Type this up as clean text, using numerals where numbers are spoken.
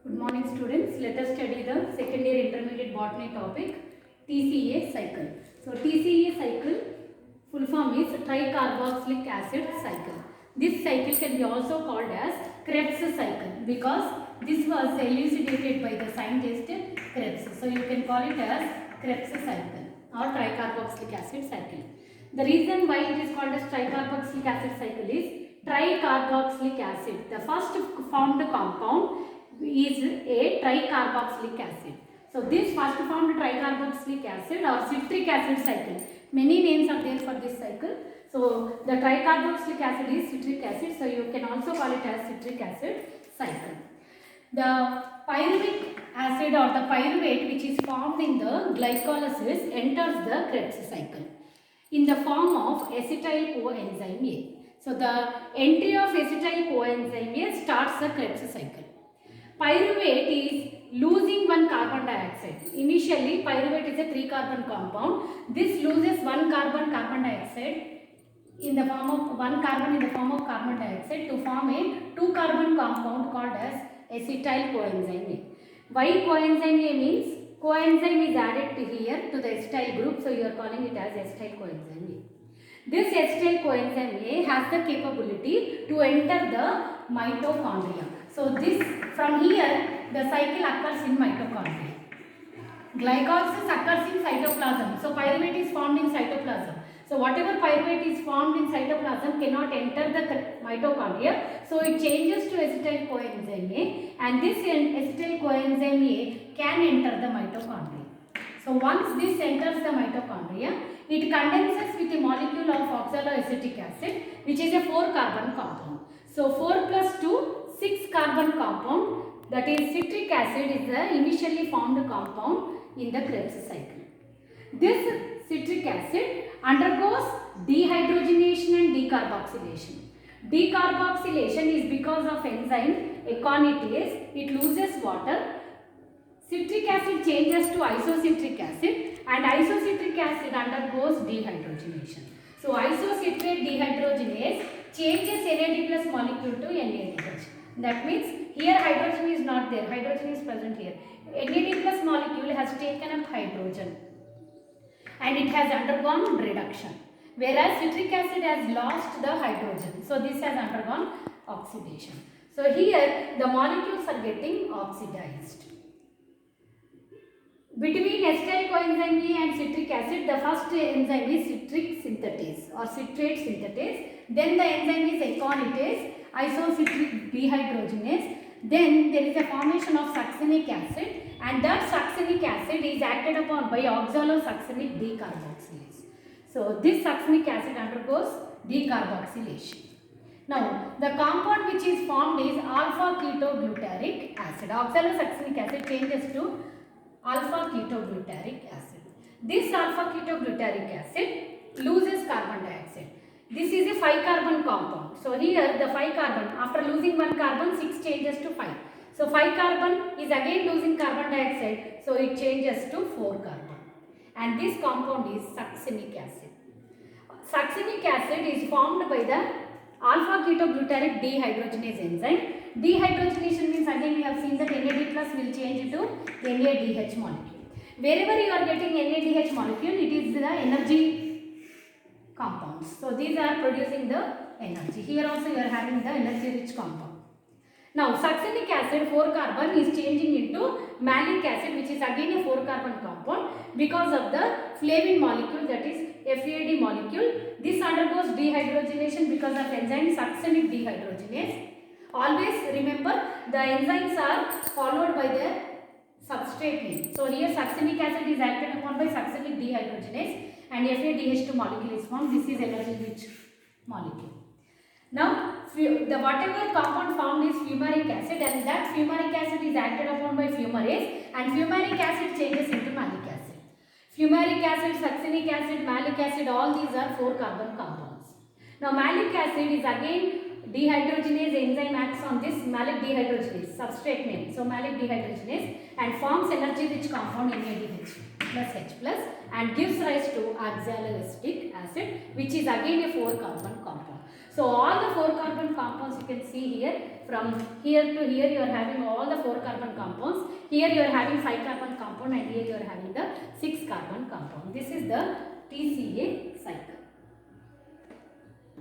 Good morning students. Let us study the second year intermediate botany topic TCA cycle. So TCA cycle full form is tricarboxylic acid cycle. This cycle can be also called as Krebs cycle because this was elucidated by the scientist Krebs. So you can call it as Krebs cycle or tricarboxylic acid cycle. The reason why it is called as tricarboxylic acid cycle is tricarboxylic acid. The first formed compound is a tricarboxylic acid. So this first formed tricarboxylic acid or citric acid cycle. Many names are there for this cycle. So the tricarboxylic acid is citric acid. So you can also call it as citric acid cycle. The pyruvic acid or the pyruvate which is formed in the glycolysis enters the Krebs cycle in the form of acetyl coenzyme A. So the entry of acetyl coenzyme A starts the Krebs cycle. Pyruvate is losing one carbon dioxide. Initially, pyruvate is a 3-carbon compound. This loses one carbon dioxide in the form of one carbon in the form of carbon dioxide to form a 2-carbon compound called as acetyl coenzyme A. Why coenzyme A means coenzyme is added to here to the acetyl group, so you are calling it as acetyl coenzyme A. This acetyl coenzyme A has the capability to enter the mitochondria. So this from here the cycle occurs in mitochondria. Glycolysis occurs in cytoplasm. So pyruvate is formed in cytoplasm. So whatever pyruvate is formed in cytoplasm cannot enter the mitochondria. So it changes to acetyl coenzyme A, and this acetyl coenzyme A can enter the mitochondria. So once this enters the mitochondria, it condenses with a molecule of oxaloacetic acid, which is a 4-carbon compound. So 4 plus 2, 6-carbon compound, that is citric acid, is the initially formed compound in the Krebs cycle. This citric acid undergoes dehydrogenation and decarboxylation. Decarboxylation is because of enzyme aconitase. It loses water. Citric acid changes to isocitric acid, and isocitric acid undergoes dehydrogenation. So isocitrate dehydrogenase changes NAD plus molecule to NADH. That means here hydrogen is not there, hydrogen is present here. NAD plus molecule has taken up hydrogen and it has undergone reduction, whereas citric acid has lost the hydrogen. So this has undergone oxidation. So here the molecules are getting oxidized. Between acetyl coenzyme A and citric acid, the first enzyme is citric synthetase or citrate synthetase. Then the enzyme is aconitase, isocitric dehydrogenase. Then there is a formation of succinic acid, and that succinic acid is acted upon by oxalosuccinic decarboxylase. So this succinic acid undergoes decarboxylation. Now the compound which is formed is alpha ketoglutarate acid. Oxalosuccinic acid changes to alpha ketoglutarate acid. This alpha ketoglutarate acid loses carbon dioxide. This is a 5-carbon compound. So here the 5 carbon, after losing 1 carbon, 6 changes to 5. So 5 carbon is again losing carbon dioxide, so it changes to 4 carbon. And this compound is succinic acid. Succinic acid is formed by the alpha ketoglutarate dehydrogenase enzyme. Dehydrogenation means again we have seen that NAD plus will change to NADH molecule. Wherever you are getting NADH molecule, it is the energy compounds. So these are producing the energy. Here also you are having the energy rich compound. Now succinic acid 4 carbon is changing into malic acid, which is again a 4-carbon compound because of the flavin molecule, that is FAD molecule. This undergoes dehydrogenation because of enzyme succinic dehydrogenase. Always remember the enzymes are followed by the substrate name. So here succinic acid is acted upon by succinic dehydrogenase and FADH2 molecule is formed. This is energy rich molecule. Now the whatever compound formed is fumaric acid, and that fumaric acid is acted upon by fumarase, and fumaric acid changes into malic acid. Fumaric acid, succinic acid, malic acid, all these are 4-carbon compounds. Now malic acid is again dehydrogenase enzyme acts on this malic dehydrogenase, substrate name. So malic dehydrogenase, and forms energy rich compound NADH plus H plus and gives rise to oxaloacetic acid, which is again a 4-carbon compound. So all the 4-carbon compounds you can see here, from here to here you are having all the 4-carbon Here you are having 5 carbon compound and here you are having the 6 carbon compound. This is the TCA